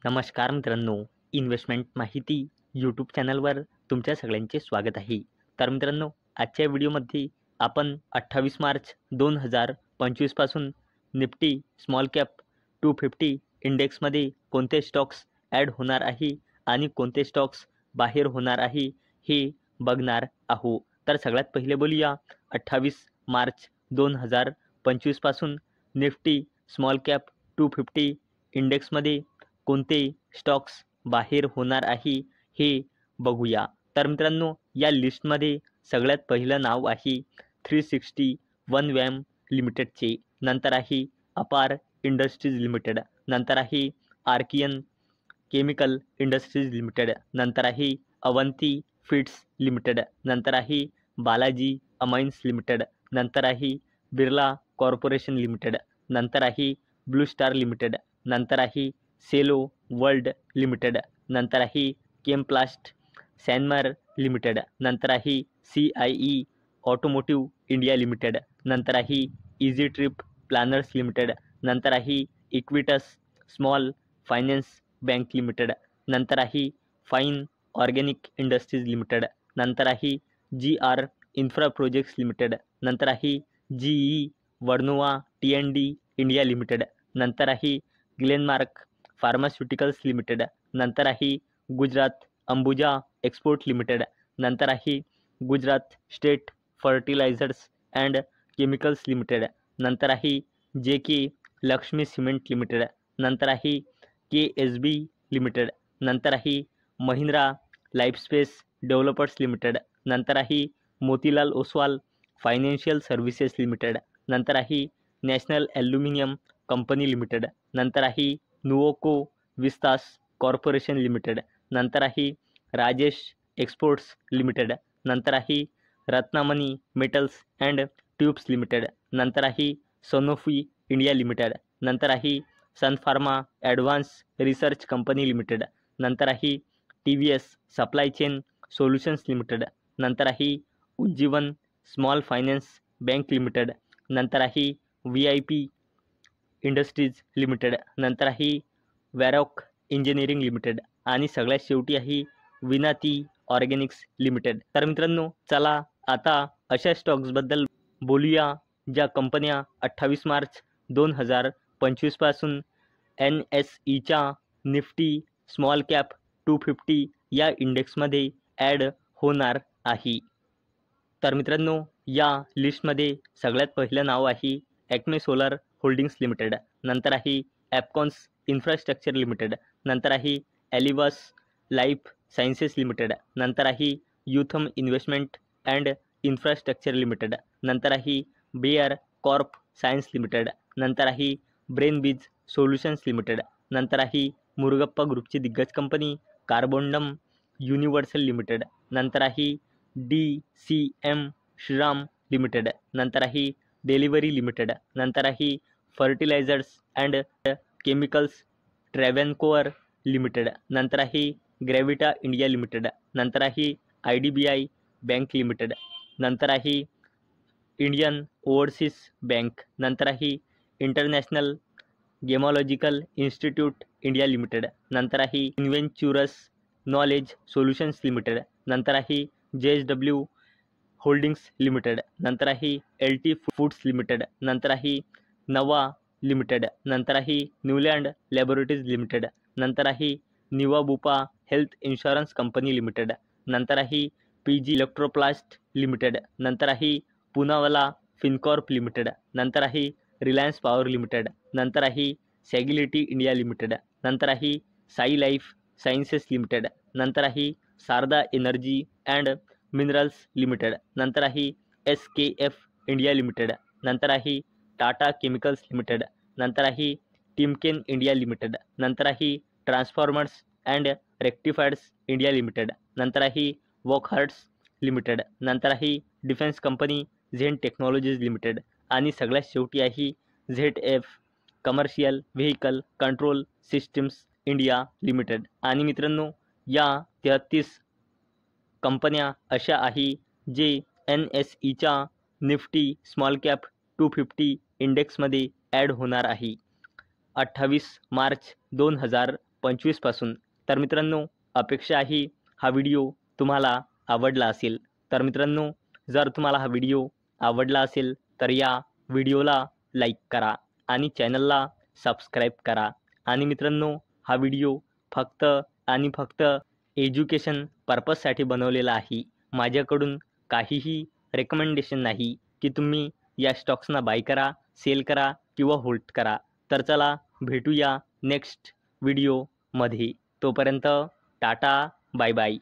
नमस्कार मित्रांनो, इन्व्हेस्टमेंट माहिती यूट्यूब चॅनलवर तुमच्या सगळ्यांचे स्वागत आहे. तर मित्रांनो, आजच्या व्हिडिओमध्ये आपण 28 मार्च 2025 पासून निफ्टी स्मॉल कॅप 250 इंडेक्समध्ये कोणते स्टॉक्स ॲड होणार आहे आणि कोणते स्टॉक्स बाहेर होणार आहे हे बघणार आहोत. तर सगळ्यात पहिले बोलूया 28 मार्च 2025 पासून निफ्टी स्मॉल कॅप 250 इंडेक्समध्ये कोणते स्टॉक्स बाहेर होणार आहे हे बघूया. तर मित्रांनो, या लिस्टमध्ये सगळ्यात पहिलं नाव आहे 360 वॅम लिमिटेडचे, नंतर आहे अपार इंडस्ट्रीज लिमिटेड, नंतर आहे आर्कियन केमिकल इंडस्ट्रीज लिमिटेड, नंतर आहे अवंती फीड्स लिमिटेड, नंतर आहे बालाजी अमाइन्स लिमिटेड, नंतर आहे बिर्ला कॉर्पोरेशन लिमिटेड, नंतर आहे ब्लू स्टार लिमिटेड, नंतर आहे सेलो वर्ल्ड लिमिटेड, नंतर आहे केमप्लास्ट सॅनमर लिमिटेड, नंतर आहे CIE ऑटोमोटिव्ह इंडिया लिमिटेड, नंतर आहे इझी ट्रिप प्लॅनर्स लिमिटेड, नंतर आहे Equitas small finance bank limited, नंतर आहे फाईन ऑर्गॅनिक इंडस्ट्रीज लिमिटेड, नंतर आहे GR इन्फ्रा प्रोजेक्ट्स लिमिटेड, नंतर आहे GE Vernova T&D India limited, नंतर आहे ग्लेनमार्क फार्मास्युटिकल्स लिमिटेड, नंतर आहे गुजरात अंबुजा एक्सपोर्ट लिमिटेड, नंतर आहे Gujarat state fertilizers and chemicals limited, नंतर आहे JK लक्ष्मी सिमेंट लिमिटेड, नंतर आहे KSB लिमिटेड, नंतर आहे महिंद्रा लाईफस्पेस डेव्हलपर्स लिमिटेड, नंतर आहे Motilal Oswal financial services limited, नंतर आहे नॅशनल ॲल्युमिनियम कंपनी लिमिटेड, नंतर आहे नुओको विस्तास कॉर्पोरेशन लिमिटेड, नंतर आहे राजेश एक्सपोर्ट्स लिमिटेड, नंतर आहे Ratnamani metals and tubes limited, नंतर आहे सनोफी इंडिया लिमिटेड, नंतर आहे Sun Pharma advance research company limited, नंतर आहे TVS supply chain solutions limited, नंतर आहे Ujjivan small finance bank limited, नंतर आहे VIP इंडस्ट्रीज लिमिटेड, नंतर आहे वॅरॉक इंजिनिअरिंग लिमिटेड आणि सगळ्यात शेवटी आहे विनाती ऑर्गॅनिक्स लिमिटेड. तर मित्रांनो, चला आता अशा स्टॉक्सबद्दल बोलूया ज्या कंपन्या 28 मार्च 2025 पासून NSEच्या निफ्टी स्मॉल कॅप 250 या इंडेक्समध्ये ॲड होणार आहे. तर मित्रांनो, या लिस्टमध्ये सगळ्यात पहिलं नाव आहे ॲक्मे सोलर होल्डिंग्स लिमिटेड, नंतर आहे ॲपकॉन्स इन्फ्रास्ट्रक्चर लिमिटेड, नंतर आहे ॲलिवास लाईफ सायन्सेस लिमिटेड, नंतर आहे युथम इन्व्हेस्टमेंट अँड इन्फ्रास्ट्रक्चर लिमिटेड, नंतर आहे बेअर कॉर्प सायन्स लिमिटेड, नंतर आहे ब्रेनबीज सोल्युशन्स लिमिटेड, नंतर आहे मुरुगप्पा ग्रुपची दिग्गज कंपनी कार्बोंडम युनिव्हर्सल लिमिटेड, नंतर आहे DCM श्रीराम लिमिटेड, नंतर आहे डेलिव्हरी लिमिटेड, नंतर आहे फर्टिलायझर्स अँड केमिकल्स ट्रॅव्हॅन्कोअर लिमिटेड, नंतर आहे ग्रॅव्हिटा इंडिया लिमिटेड, नंतर आहे IDBI बँक लिमिटेड, नंतर आहे इंडियन ओव्हरसीज बँक, नंतर आहे इंटरनॅशनल गेमॉलॉजिकल इन्स्टिट्यूट इंडिया लिमिटेड, नंतर आहे इन्व्हेंचुरस नॉलेज सोल्युशन्स लिमिटेड, नंतर आहे JSW होल्डिंग्स लिमिटेड, नंतर आहे LT फूड्स लिमिटेड, नंतर आहे नवा लिमिटेड, नंतर आहे न्यूलँड लॅबोरेटरीज लिमिटेड, नंतर आहे निवाबुपा हेल्थ इन्शुरन्स कंपनी लिमिटेड, नंतर आहे PG इलेक्ट्रोप्लास्ट लिमिटेड, नंतर आहे पुनावाला फिनकॉर्प लिमिटेड, नंतर आहे रिलायन्स पॉवर लिमिटेड, नंतर आहे सॅगिलिटी इंडिया लिमिटेड, नंतर आहे साई लाईफ सायन्सेस लिमिटेड, नंतर आहे Sharda energy and minerals limited, नंतर आहे SKF इंडिया लिमिटेड, नंतर आहे टाटा केमिकल्स लिमिटेड, नंतर आहे टिमकेन इंडिया लिमिटेड, नंतर आहे transformers and rectifiers India limited, नंतर आहे वॉकहार्ट्स लिमिटेड, नंतर आहे defence company Zen technologies limited आणि सगळ्यात शेवटी आहे ZF commercial vehicle control systems India limited. आणि मित्रांनो, या 33 कंपन्या अशा आहे जे NSEच्या निफ्टी स्मॉल कॅप 250 इंडेक्समध्ये ॲड होणार आहे. 28 मार्च 2025 2025 पासून. तर मित्रांनो, अपेक्षा आहे हा व्हिडिओ तुम्हाला आवडला असेल. तर मित्रांनो, जर तुम्हाला हा व्हिडिओ आवडला असेल तर या व्हिडिओला लाईक करा आणि चॅनलला सबस्क्राईब करा. आणि मित्रांनो, हा व्हिडिओ फक्त आणि फक्त एज्युकेशन पर्पजसाठी बनवलेला आहे. माझ्याकडून काहीही रेकमेंडेशन नाही की तुम्ही या स्टॉक्सना बाय करा, सेल करा किंवा होल्ड करा. तर चला भेटूया नेक्स्ट व्हिडिओमध्ये. तोपर्यंत टाटा, बाय बाय.